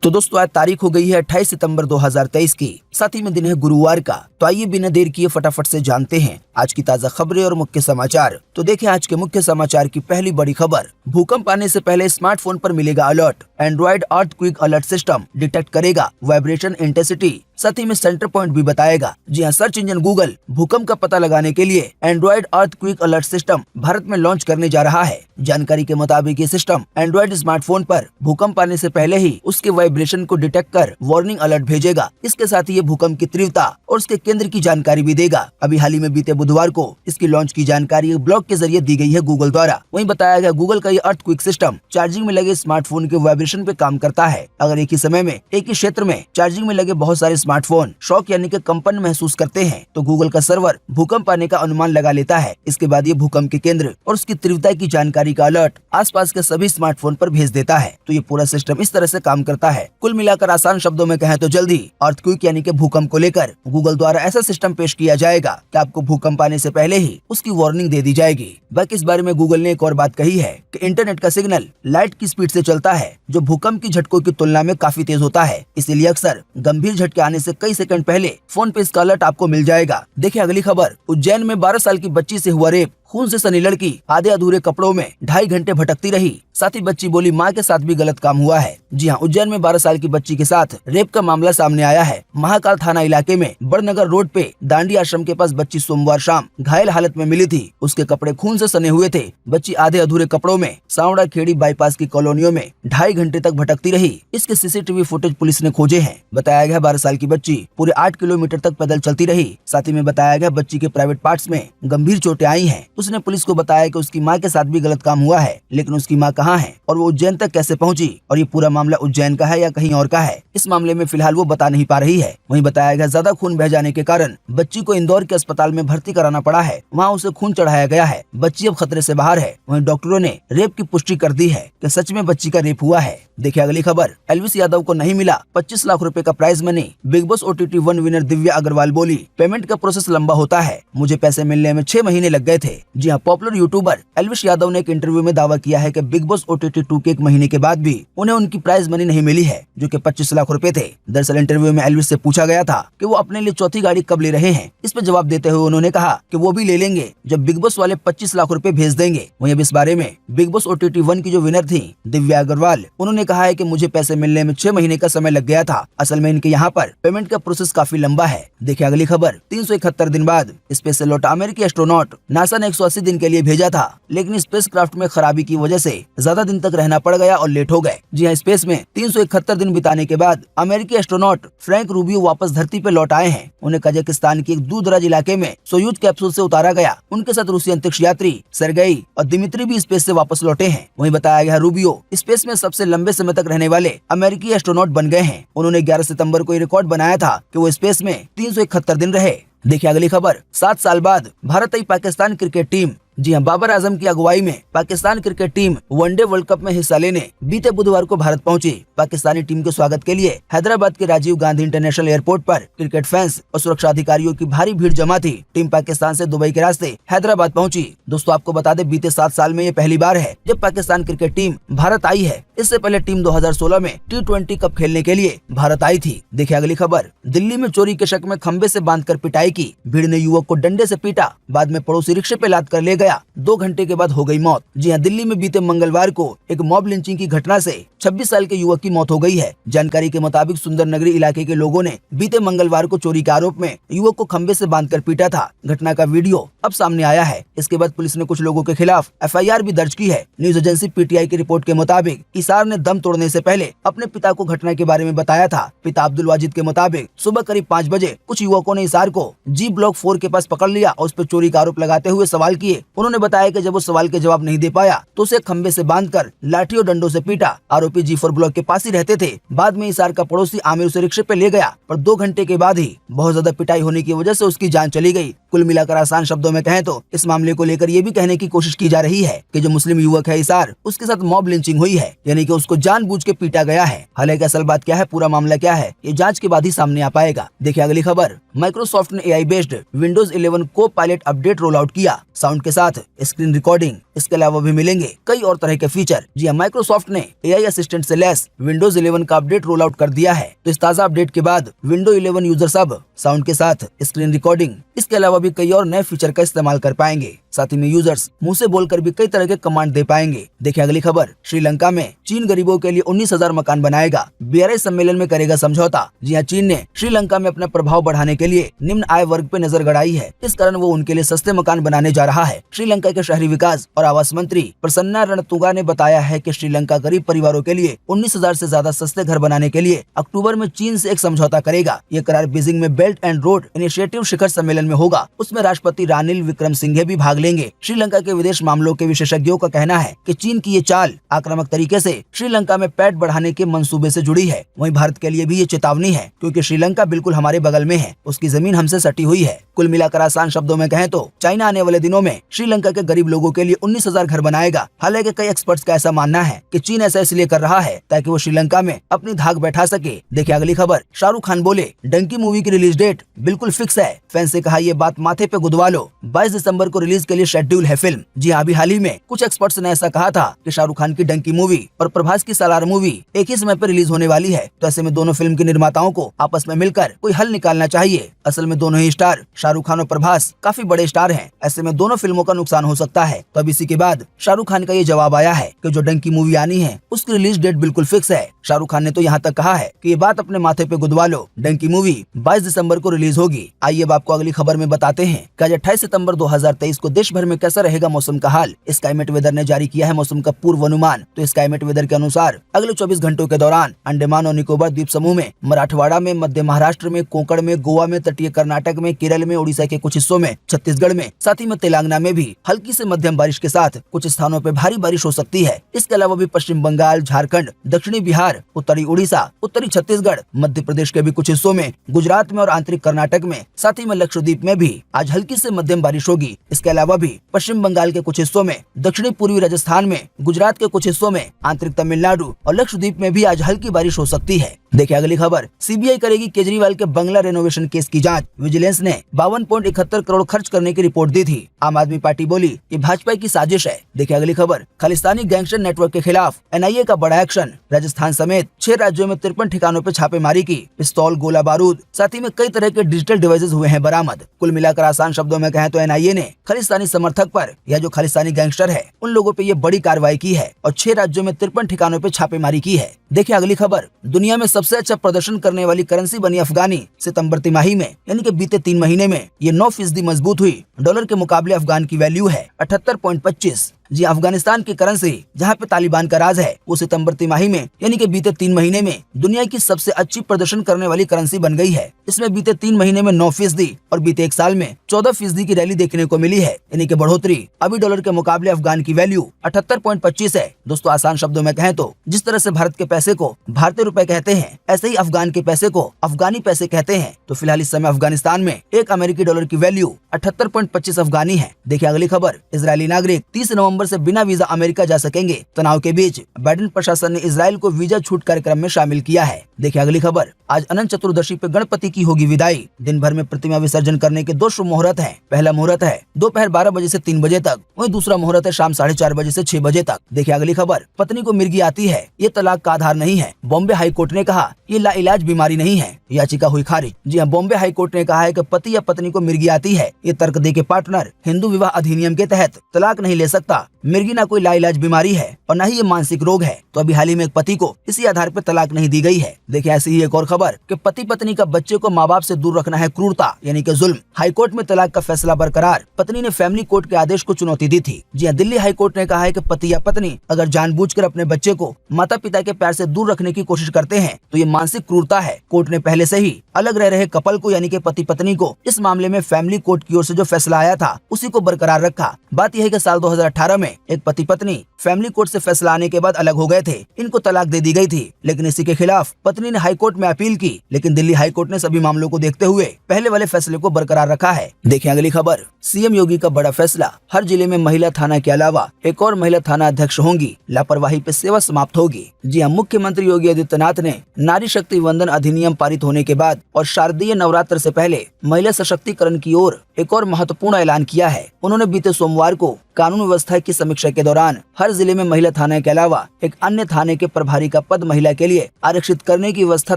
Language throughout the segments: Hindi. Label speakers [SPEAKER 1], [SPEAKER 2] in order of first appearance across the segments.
[SPEAKER 1] तो दोस्तों आज तारीख हो गई है 28 सितंबर 2023 की, साथ ही में दिन है गुरुवार का। तो आइए बिना देर किए फटाफट से जानते हैं आज की ताजा खबरें और मुख्य समाचार। तो देखिए आज के मुख्य समाचार की पहली बड़ी खबर, भूकंप आने से पहले स्मार्टफोन पर मिलेगा alert. Android earthquake alert system detect करेगा वाइब्रेशन इंटेंसिटी, साथ ही में सेंटर पॉइंट भी बताएगा। जी हाँ, सर्च इंजन गूगल भूकंप का पता लगाने के लिए Android earthquake alert system Bharat में लॉन्च करने जा रहा है। जानकारी के मुताबिक ये सिस्टम एंड्रॉइड स्मार्टफोन पर भूकंप आने से पहले ही उसके वाइब्रेशन को डिटेक्ट कर वार्निंग अलर्ट भेजेगा। इसके साथ ही ये भूकंप की तीव्रता और उसके केंद्र की जानकारी भी देगा। अभी हाल ही में बीते बुधवार को इसकी लॉन्च की जानकारी ब्लॉग के जरिए दी गई है गूगल द्वारा। वहीं बताया गया गूगल का ये अर्थक्वेक सिस्टम चार्जिंग में लगे स्मार्टफोन के वाइब्रेशन पे काम करता है। अगर एक ही समय में एक ही क्षेत्र में चार्जिंग में लगे बहुत सारे स्मार्टफोन शॉक यानी कि कंपन महसूस करते हैं तो गूगल का सर्वर भूकंप आने का अनुमान लगा लेता है। इसके बाद ये भूकंप के केंद्र और उसकी तीव्रता की जानकारी का अलर्ट आसपास के सभी स्मार्टफोन पर भेज देता है। तो ये पूरा सिस्टम इस तरह से काम करता है। कुल मिलाकर आसान शब्दों में कहें तो जल्दी अर्थक्वेक यानी कि भूकंप को लेकर गूगल द्वारा ऐसा सिस्टम पेश किया जाएगा कि आपको भूकंप आने से पहले ही उसकी वार्निंग दे दी जाएगी। बाकी इस बारे में गूगल ने एक और बात कही है कि इंटरनेट का सिग्नल लाइट की स्पीड से चलता है जो भूकंप की झटकों की तुलना में काफी तेज होता है। इसीलिए अक्सर गंभीर झटके आने से कई सेकंड पहले फोन पे इसका अलर्ट आपको मिल जाएगा। देखिए अगली खबर, उज्जैन में 12 साल की बच्ची से हुआ रेप। खून से सनी लड़की आधे अधूरे कपड़ों में 2.5 घंटे भटकती रही। साथ ही बच्ची बोली मां के साथ भी गलत काम हुआ है। जी हां, उज्जैन में 12 साल की बच्ची के साथ रेप का मामला सामने आया है। महाकाल थाना इलाके में बड़नगर रोड पे दांडी आश्रम के पास बच्ची सोमवार शाम घायल हालत में मिली थी। उसके कपड़े खून से सने हुए थे। बच्ची आधे अधूरे कपड़ों में सांवड़ा खेड़ी बाईपास की कॉलोनियों में 2.5 घंटे तक भटकती रही। इसके सीसीटीवी फुटेज पुलिस ने खोजे हैं। बताया गया 12 साल की बच्ची पूरे 8 किलोमीटर तक पैदल चलती रही। साथ ही में बताया गया बच्ची के प्राइवेट पार्ट्स में गंभीर चोटें आई हैं। उसने पुलिस को बताया कि उसकी मां के साथ भी गलत काम हुआ है, लेकिन उसकी मां कहां है और वो उज्जैन तक कैसे पहुंची और ये पूरा मामला उज्जैन का है या कहीं और का है, इस मामले में फिलहाल वो बता नहीं पा रही है। वहीं बताया गया ज्यादा खून बह जाने के कारण बच्ची को इंदौर के अस्पताल में भर्ती कराना पड़ा है। वहाँ उसे खून चढ़ाया गया है। बच्ची अब खतरे से बाहर है। वहीं डॉक्टरों ने रेप की पुष्टि कर दी है कि सच में बच्ची का रेप हुआ है। देखिए अगली खबर, एल्विस यादव को नहीं मिला 25 लाख रुपए का prize money. Bigg Boss OTT 1 winner Divya Agarwal बोली, पेमेंट का प्रोसेस लंबा होता है, मुझे पैसे मिलने में 6 महीने लग गए थे। जी हाँ, पॉपुलर यूट्यूबर एल्विस यादव ने एक इंटरव्यू में दावा किया है कि बिग बॉस OTT 2 के 1 महीने के बाद भी उन्हें उनकी प्राइज मनी नहीं मिली है, जो कि 25 लाख रुपए थे। दरअसल इंटरव्यू में एल्विस से पूछा गया था कि वो अपने लिए चौथी गाड़ी कब ले रहे हैं। इस पर जवाब देते हुए उन्होंने कहा कि वो भी ले लेंगे जब बिग बॉस वाले 25 लाख रुपए भेज देंगे। वहीं अब इस बारे में बिग बॉस OTT 1 की जो विनर थी दिव्या अग्रवाल, उन्होंने कहा है कि मुझे पैसे मिलने में 6 महीने का समय लग गया था। असल में इनके यहाँ पर पेमेंट का प्रोसेस काफी लंबा है। देखिए अगली खबर, 371 दिन बाद स्पेस से लौटा अमेरिकी एस्ट्रोनॉट। नासा ने 180 दिन के लिए भेजा था, लेकिन स्पेसक्राफ्ट में खराबी की वजह से ज्यादा दिन तक रहना पड़ गया और लेट हो गए। जी हाँ, स्पेस में 371 दिन बिताने के बाद अमेरिकी एस्ट्रोनॉट फ्रैंक रूबियो वापस धरती पे लौट आए हैं। उन्हें कजाकिस्तान के एक दूर दराज इलाके में सोयूज कैप्सूल से उतारा गया। उनके साथ रूसी अंतरिक्ष यात्री सर्गेई और दिमित्री भी स्पेस से वापस लौटे हैं। वहीं बताया गया रूबियो स्पेस में सबसे लंबे समय तक रहने वाले अमेरिकी एस्ट्रोनॉट बन गए हैं। उन्होंने 11 सितंबर को ये रिकॉर्ड बनाया था कि वो स्पेस में 371 दिन रहे। देखिए अगली खबर, 7 साल बाद भारत आई पाकिस्तान क्रिकेट टीम। जी हाँ, बाबर आजम की अगुवाई में Pakistan cricket team one day world cup में हिस्सा लेने बीते बुधवार को भारत पहुंची। पाकिस्तानी टीम के स्वागत के लिए हैदराबाद के राजीव गांधी इंटरनेशनल एयरपोर्ट पर क्रिकेट फैंस और सुरक्षा अधिकारियों की भारी भीड़ जमा थी। टीम पाकिस्तान से दुबई के रास्ते हैदराबाद पहुंची। दोस्तों आपको बता दें, बीते 7 साल में ये पहली बार है जब पाकिस्तान क्रिकेट टीम भारत आई है। इससे पहले टीम 2016 में T20 कप खेलने के लिए भारत आई थी। देखिए अगली खबर, दिल्ली में चोरी के शक में खंबे से बांधकर पिटाई की। भीड़ ने युवक को डंडे से पीटा, बाद में पड़ोसी रिक्शे पे लाद कर ले गया। 2 घंटे के बाद हो गई मौत। जी हाँ, दिल्ली में बीते मंगलवार को एक मॉब लिंचिंग की घटना से 26 साल के युवक की मौत हो गई है। जानकारी के मुताबिक सुंदर नगरी इलाके के लोगों ने बीते मंगलवार को चोरी के आरोप में युवक को खंबे से बांधकर पीटा था। घटना का वीडियो अब सामने आया है। इसके बाद पुलिस ने कुछ लोगों के खिलाफ FIR भी दर्ज की है। न्यूज एजेंसी PTI की रिपोर्ट के मुताबिक इसार ने दम तोड़ने से पहले अपने पिता को घटना के बारे में बताया था। पिता अब्दुल वाजिद के मुताबिक सुबह करीब 5 बजे कुछ युवकों ने इसार को G ब्लॉक 4 के पास पकड़ लिया और उस पर चोरी का आरोप लगाते हुए सवाल किए। उन्होंने बताया कि जब वो सवाल के जवाब नहीं दे पाया तो उसे खंबे से बांधकर लाठी और डंडों से पीटा। आरोपी G4 ब्लॉक के पास ही रहते थे। बाद में इसार का पड़ोसी आमिर उसे रिक्शे पे ले गया, पर 2 घंटे के बाद ही बहुत ज्यादा पिटाई होने की वजह से उसकी जान चली गई। कुल मिलाकर आसान शब्दों में कहें तो इस मामले को लेकर ये भी कहने की कोशिश की जा रही है कि जो मुस्लिम युवक है इसार, उसके साथ मॉब लिंचिंग हुई है, यानी कि उसको जानबूझ के पीटा गया है। हालांकि असल बात क्या है, पूरा मामला क्या है, ये जांच के बाद ही सामने आ पाएगा। देखिए अगली खबर, माइक्रोसॉफ्ट ने AI बेस्ड विंडोज 11 को पायलट अपडेट रोल आउट किया। साउंड के साथ साथ स्क्रीन रिकॉर्डिंग, इसके अलावा भी मिलेंगे कई और तरह के फीचर। जी हाँ, माइक्रोसॉफ्ट ने AI असिस्टेंट से लैस विंडोज 11 का अपडेट रोल आउट कर दिया है। तो इस ताज़ा अपडेट के बाद विंडो 11 यूजर्स अब साउंड के साथ स्क्रीन रिकॉर्डिंग, इसके अलावा भी कई और नए फीचर का इस्तेमाल कर पाएंगे। साथ ही में यूजर्स मुंह से बोलकर भी कई तरह के कमांड दे पाएंगे। देखिए अगली खबर, श्रीलंका में चीन गरीबों के लिए 19,000 मकान बनाएगा, BRI सम्मेलन में करेगा समझौता। जी हाँ, चीन ने श्रीलंका में अपना प्रभाव बढ़ाने के लिए निम्न आय वर्ग पे नजर गड़ाई है। इस कारण वो उनके लिए सस्ते मकान बनाने जा रहा है। श्रीलंका के शहरी विकास और आवास मंत्री प्रसन्ना रणतुंगा ने बताया है कि श्रीलंका गरीब परिवारों के लिए 19,000 से ज्यादा सस्ते घर बनाने के लिए अक्टूबर में चीन से एक समझौता करेगा। ये करार बीजिंग में बेल्ट एंड रोड इनिशिएटिव शिखर सम्मेलन में होगा। उसमें राष्ट्रपति रानिल विक्रमसिंघे भी भाग लेंगे। श्रीलंका के विदेश मामलों के विशेषज्ञों का कहना है कि चीन की ये चाल आक्रामक तरीके से श्रीलंका में पैठ बढ़ाने के मंसूबे से जुड़ी है। वहीं भारत के लिए भी ये चेतावनी है, क्योंकि श्रीलंका बिल्कुल हमारे बगल में है, उसकी जमीन हमसे सटी हुई है। कुल मिलाकर आसान शब्दों में कहें तो चाइना आने वाले दिनों में श्रीलंका के गरीब लोगों के लिए 19,000 घर बनाएगा। हालांकि कई एक्सपर्ट्स का ऐसा मानना है कि चीन ऐसा इसलिए कर रहा है ताकि वो श्रीलंका में अपनी धाक बैठा सके। देखिए अगली खबर, शाहरुख खान बोले डंकी मूवी की रिलीज डेट बिल्कुल फिक्स है। फैंस से कहा ये बात माथे पे गुदवा लो, 22 दिसंबर को रिलीज के लिए शेड्यूल है फिल्म। जी हाँ, अभी हाल ही में कुछ एक्सपर्ट्स ने ऐसा कहा था कि शाहरुख खान की डंकी मूवी और प्रभास की सालार मूवी एक ही समय पर रिलीज होने वाली है। तो ऐसे में दोनों फिल्म के निर्माताओं को आपस में मिलकर कोई हल निकालना चाहिए। असल में दोनों ही स्टार शाहरुख खान और प्रभास काफी बड़े स्टार हैं। ऐसे में दोनों फिल्मों का नुकसान हो सकता है। तो अब इसी के बाद शाहरुख खान का ये जवाब आया है कि जो डंकी मूवी आनी है उसकी रिलीज डेट बिल्कुल फिक्स है। शाहरुख खान ने तो यहाँ तक कहा है कि ये बात अपने माथे पे गुदवा लो, डंकी मूवी 22 दिसंबर को रिलीज होगी। आइए अब आपको अगली खबर में बताते हैं कि आज 28 सितंबर 2023 को देश भर में कैसा रहेगा मौसम का हाल। स्काईमेट वेदर ने जारी किया है मौसम का पूर्व अनुमान। तो स्काईमेट वेदर के अनुसार अगले 24 घंटों के दौरान अंडमान और निकोबार द्वीप समूह में, मराठवाड़ा में, मध्य महाराष्ट्र में, कोंकण में, गोवा में, तटीय कर्नाटक में, केरल में, उड़ीसा के कुछ हिस्सों में, छत्तीसगढ़ में, साथ ही में तेलंगाना में भी हल्की से मध्यम बारिश के साथ कुछ स्थानों पर भारी बारिश हो सकती है। इसके अलावा भी पश्चिम बंगाल, झारखंड, दक्षिणी बिहार, उत्तरी उड़ीसा, उत्तरी छत्तीसगढ़, मध्य प्रदेश के भी कुछ हिस्सों में, गुजरात में और आंतरिक कर्नाटक में, साथ ही में लक्षद्वीप में भी आज हल्की से मध्यम बारिश होगी। इसके अलावा भी पश्चिम बंगाल के कुछ हिस्सों में, दक्षिणी पूर्वी राजस्थान में, गुजरात के कुछ हिस्सों में, आंतरिक तमिलनाडु और लक्षद्वीप में भी आज हल्की बारिश हो सकती है। देखिए अगली खबर, सीबीआई करेगी केजरीवाल के बंगला रेनोवेशन केस की जांच। विजिलेंस ने 52.71 करोड़ खर्च करने की रिपोर्ट दी थी। आम आदमी पार्टी बोली ये भाजपा की साजिश है। देखिए अगली खबर, खालिस्तानी गैंगस्टर नेटवर्क के खिलाफ NIA का बड़ा एक्शन। राजस्थान समेत 6 राज्यों में 53 ठिकानों पर छापेमारी की। पिस्तौल, गोला बारूद, साथ ही में कई तरह के डिजिटल डिवाइसेस हुए हैं बरामद। कुल मिलाकर आसान शब्दों में कहें तो NIA ने खालिस्तानी समर्थक पर या जो खालिस्तानी गैंगस्टर है उन लोगों पे ये बड़ी कार्रवाई की है और 6 राज्यों में 53 ठिकानों पे छापेमारी की है। देखिए अगली खबर, दुनिया में सबसे अच्छा प्रदर्शन करने वाली करेंसी बनी अफगानी। सितंबर तिमाही में यानी कि बीते 3 महीने में ये 9% मजबूत हुई। डॉलर के मुकाबले अफगान की वैल्यू है 78.25। जी अफगानिस्तान की करेंसी जहां पे तालिबान का राज है वो सितंबर तिमाही में यानी कि बीते 3 महीने में दुनिया की सबसे अच्छी प्रदर्शन करने वाली करेंसी बन गई है। इसमें बीते 3 महीने में 9% और बीते 1 साल में 14% की रैली देखने को मिली है, यानी कि बढ़ोतरी। अभी डॉलर के मुकाबले अफगान की वैल्यू 78.25 है। दोस्तों आसान शब्दों में कहें तो जिस तरह से भारत के पैसे को भारतीय रुपए कहते हैं, ऐसे ही अफगान के पैसे को अफगानी पैसे कहते हैं। तो फिलहाल इस समय अफगानिस्तान में 1 अमेरिकी डॉलर की वैल्यू 78.25 अफगानी है। देखिए अगली खबर, इजरायली नागरिक 30 नवंबर से बिना वीजा अमेरिका जा सकेंगे। तनाव के बीच बाइडेन प्रशासन ने इजराइल को वीजा छूट कार्यक्रम में शामिल किया है। देखिए अगली खबर, आज अनंत चतुर्दशी पे गणपति की होगी विदाई। दिन भर में प्रतिमा विसर्जन करने के 2 शुभ मुहूर्त हैं। पहला मुहूर्त है दोपहर 12 बजे से 3 बजे तक, वहीं दूसरा मुहूर्त है शाम 4:30 बजे से 6 बजे तक। देखिए अगली खबर, पत्नी को मिर्गी आती है, ये तलाक का आधार नहीं है। बॉम्बे हाई कोर्ट ने कहा ये लाइलाज बीमारी नहीं है, याचिका हुई खारिज। जी हाँ, बॉम्बे हाई कोर्ट ने कहा है कि पति या पत्नी को मिर्गी आती है, ये तर्क दे के पार्टनर हिंदू विवाह अधिनियम के तहत तलाक नहीं ले सकता। मिर्गी ना कोई लाइलाज बीमारी है और न ही ये मानसिक रोग है। तो अभी हाल ही में एक पति को इसी आधार पर तलाक नहीं दी गई है। देखिए ऐसी ही एक और खबर कि पति पत्नी का बच्चे को माँ बाप से दूर रखना है क्रूरता यानी कि जुल्म। हाईकोर्ट में तलाक का फैसला बरकरार। पत्नी ने फैमिली कोर्ट के आदेश को चुनौती दी थी। जी हाँ, दिल्ली हाईकोर्ट ने कहा है कि पति या पत्नी अगर जानबूझकर अपने बच्चे को माता पिता के प्यार से दूर रखने की कोशिश करते हैं तो ये मानसिक क्रूरता है। कोर्ट ने पहले से ही अलग रह रहे कपल को यानी कि पति पत्नी को इस मामले में फैमिली कोर्ट की ओर से जो फैसला आया था उसी को बरकरार रखा। बात यह है कि साल 2018 में एक पति पत्नी फैमिली कोर्ट से फैसला आने के बाद अलग हो गए थे। इनको तलाक दे दी गई थी, लेकिन इसी के खिलाफ पत्नी ने हाई कोर्ट में अपील की, लेकिन दिल्ली हाई कोर्ट ने सभी मामलों को देखते हुए पहले वाले फैसले को बरकरार रखा है। देखिए अगली खबर। सीएम योगी का बड़ा फैसला, हर जिले में महिला थाना के अलावा एक और महिला थाना अध्यक्ष होंगी, लापरवाही पे सेवा समाप्त होगी। जी हाँ, मुख्यमंत्री योगी आदित्यनाथ ने नारी शक्ति वंदन अधिनियम पारित होने के बाद और शारदीय नवरात्र से पहले महिला सशक्तिकरण की ओर एक और महत्वपूर्ण ऐलान किया है। उन्होंने बीते सोमवार को कानून व्यवस्था की समीक्षा के दौरान हर जिले में महिला थाना के अलावा एक अन्य थाने के प्रभारी का पद महिला के लिए आरक्षित करने की व्यवस्था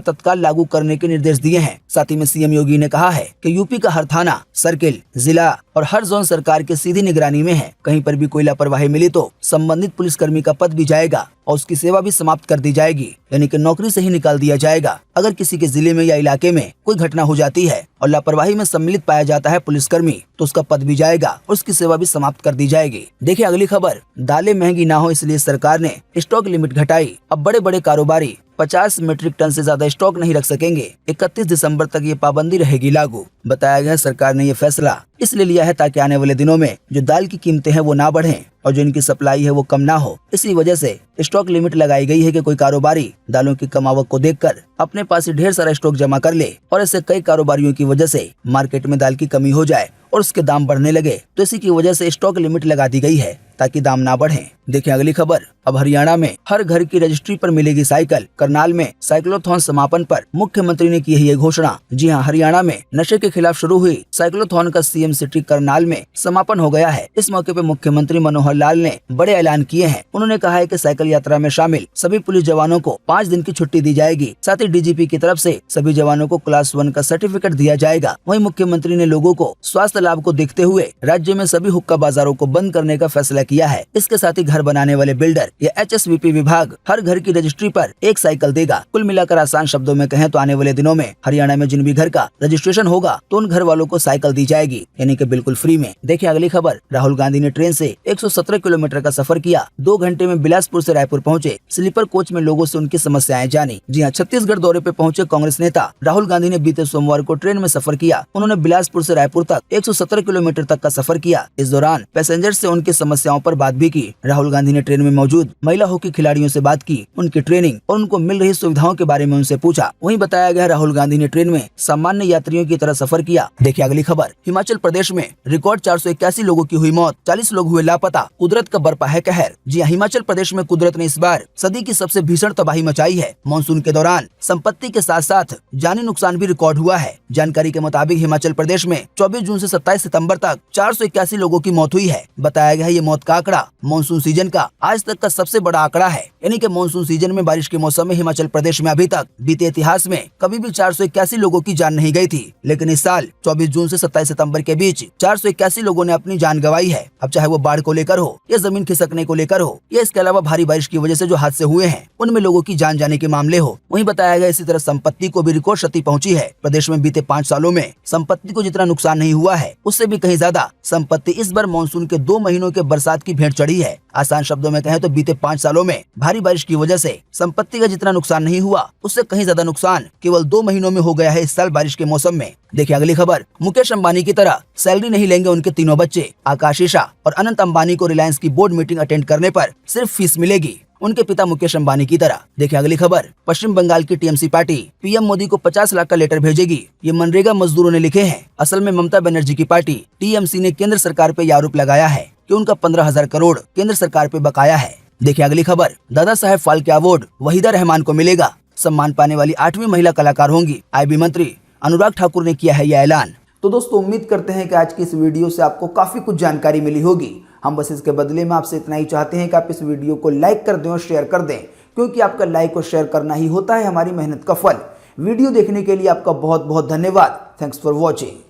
[SPEAKER 1] तत्काल लागू करने के निर्देश दिए हैं। साथ ही में सीएम योगी ने कहा है कि यूपी का हर थाना, सर्किल, जिला और हर जोन सरकार की सीधी निगरानी में है। कहीं पर भी कोई लापरवाही मिली तो संबंधित पुलिसकर्मी का पद भी जाएगा और उसकी सेवा भी समाप्त कर दी जाएगी, यानी कि नौकरी से ही निकाल दिया जाएगा। अगर किसी के जिले में या इलाके में कोई घटना हो जाती है और लापरवाही में सम्मिलित पाया जाता है पुलिसकर्मी, तो उसका पद भी जाएगा और उसकी सेवा भी समाप्त कर दी जाएगी। देखिए अगली खबर। दालें महंगी ना हो इसलिए सरकार ने स्टॉक लिमिट घटाई। अब बड़े बड़े कारोबारी 50 मीट्रिक टन से ज्यादा स्टॉक नहीं रख सकेंगे। 31 दिसंबर तक ये पाबंदी रहेगी लागू। बताया गया सरकार ने ये फैसला इसलिए लिया है ताकि आने वाले दिनों में जो दाल की कीमतें हैं वो ना बढ़ें और जो इनकी सप्लाई है वो कम ना हो। इसी वजह से स्टॉक लिमिट लगाई गई है कि कोई कारोबारी दालों की कम आवक को देखकर अपने पास ही ढेर सारा स्टॉक जमा कर ले और ऐसे कई कारोबारियों की वजह से मार्केट में दाल की कमी हो जाए और उसके दाम बढ़ने लगे, तो इसी की वजह से स्टॉक लिमिट लगा दी गई है ताकि दाम ना बढ़े। देखिए अगली खबर। अब हरियाणा में हर घर की रजिस्ट्री पर मिलेगी साइकिल। करनाल में साइक्लोथॉन समापन पर मुख्यमंत्री ने की है ये घोषणा। जी हाँ, हरियाणा में नशे के खिलाफ शुरू हुई साइक्लोथॉन का सीएम सिटी करनाल में समापन हो गया है। इस मौके पर मुख्यमंत्री मनोहर लाल ने बड़े ऐलान किए हैं। उन्होंने कहा है कि साइकिल यात्रा में शामिल सभी पुलिस जवानों को 5 दिन की छुट्टी दी जाएगी। साथ ही डीजीपी की तरफ से सभी जवानों को क्लास 1 का सर्टिफिकेट दिया जाएगा। वहीं मुख्यमंत्री ने लोगों को स्वास्थ्य लाभ को देखते हुए राज्य में सभी हुक्का बाजारों को बंद करने का फैसला किया है। इसके साथ ही घर बनाने वाले बिल्डर या HSVP विभाग हर घर की रजिस्ट्री पर एक साइकिल देगा। कुल मिलाकर आसान शब्दों में कहें तो आने वाले दिनों में हरियाणा में जिन भी घर का रजिस्ट्रेशन होगा तो उन घर वालों को साइकिल दी जाएगी, यानी कि बिल्कुल फ्री में। देखिए अगली खबर। राहुल गांधी ने ट्रेन से 117 किलोमीटर का सफर किया। 2 घंटे में बिलासपुर से रायपुर पहुंचे। स्लीपर कोच में लोगों से उनकी समस्याएं जानी। जी हाँ, छत्तीसगढ़ दौरे पे पहुंचे कांग्रेस नेता राहुल गांधी ने बीते सोमवार को ट्रेन में सफर किया। उन्होंने बिलासपुर से रायपुर तक 117 किलोमीटर तक का सफर किया। इस दौरान पैसेंजर से उनकी समस्याओं पर बात भी की। राहुल गांधी ने ट्रेन में मौजूद महिला हॉकी खिलाड़ियों से बात की, उनकी ट्रेनिंग और उनको मिल रही सुविधाओं के बारे में उनसे पूछा। वहीं बताया गया राहुल गांधी ने ट्रेन में सामान्य यात्रियों की तरह सफर किया। देखिए अगली खबर। हिमाचल प्रदेश में रिकॉर्ड 481 लोगों की हुई मौत, 40 लोग हुए लापता। कुदरत का बरपा है कहर। जी हाँ, हिमाचल प्रदेश में कुदरत ने इस बार सदी की सबसे भीषण तबाही मचाई है। मानसून के दौरान संपत्ति के साथ साथ जानी नुकसान भी रिकॉर्ड हुआ है। जानकारी के मुताबिक हिमाचल प्रदेश में 24 जून से 27 सितंबर तक 481 लोगों की मौत हुई है। बताया गया है ये मौत का आंकड़ा मानसून सीजन का आज तक का सबसे बड़ा आंकड़ा है, यानी कि मानसून सीजन में बारिश के मौसम में हिमाचल प्रदेश में अभी तक बीते इतिहास में कभी भी 481 लोगों की जान नहीं गई थी, लेकिन इस साल 24 जून से 27 सितंबर के बीच 481 लोगों ने अपनी जान गंवाई है। अब चाहे वो बाढ़ को लेकर हो या जमीन खिसकने को लेकर हो या इसके अलावा भारी बारिश की वजह से जो हादसे हुए हैं उनमें लोगों की जान जाने के मामले हो। वहीं बताया गया इसी तरह संपत्ति को भी रिकॉर्ड क्षति पहुंची है। प्रदेश में बीते 5 सालों में संपत्ति को जितना नुकसान नहीं हुआ है उससे भी कहीं ज्यादा संपत्ति इस बार मानसून के 2 महीनों के बरसात की भेंट चढ़ी है। आसान शब्दों में कहें तो बीते 5 सालों में भारी बारिश की वजह से संपत्ति का जितना नुकसान नहीं हुआ उससे कहीं ज्यादा नुकसान केवल 2 महीनों में हो गया है इस साल बारिश के मौसम में। देखिए अगली खबर। मुकेश अंबानी की तरह सैलरी नहीं लेंगे उनके तीनों बच्चे। आकाश ईशा और अनंत अंबानी को रिलायंस की बोर्ड मीटिंग अटेंड करने पर सिर्फ फीस मिलेगी, उनके पिता मुकेश अंबानी की तरह। देखिए अगली खबर। पश्चिम बंगाल की टीएमसी पार्टी पीएम मोदी को 50 लाख का लेटर भेजेगी, ये मनरेगा मजदूरों ने लिखे हैं। असल में ममता बनर्जी की पार्टी टीएमसी ने केंद्र सरकार पे आरोप लगाया है कि उनका 15,000 करोड़ केंद्र सरकार पे बकाया है। देखिए अगली खबर। दादा साहेब फाल्के अवार्ड वहीदा रहमान को मिलेगा। सम्मान पाने वाली 8वीं महिला कलाकार होंगी। आईबी मंत्री अनुराग ठाकुर ने किया है यह ऐलान। तो दोस्तों उम्मीद करते हैं कि आज की इस वीडियो से आपको काफी कुछ जानकारी मिली होगी। हम बस इसके बदले में आपसे इतना ही चाहते हैं कि आप इस वीडियो को लाइक कर दें और शेयर कर दें, क्योंकि आपका लाइक और शेयर करना ही होता है हमारी मेहनत का फल। वीडियो देखने के लिए आपका बहुत बहुत धन्यवाद। Thanks for watching.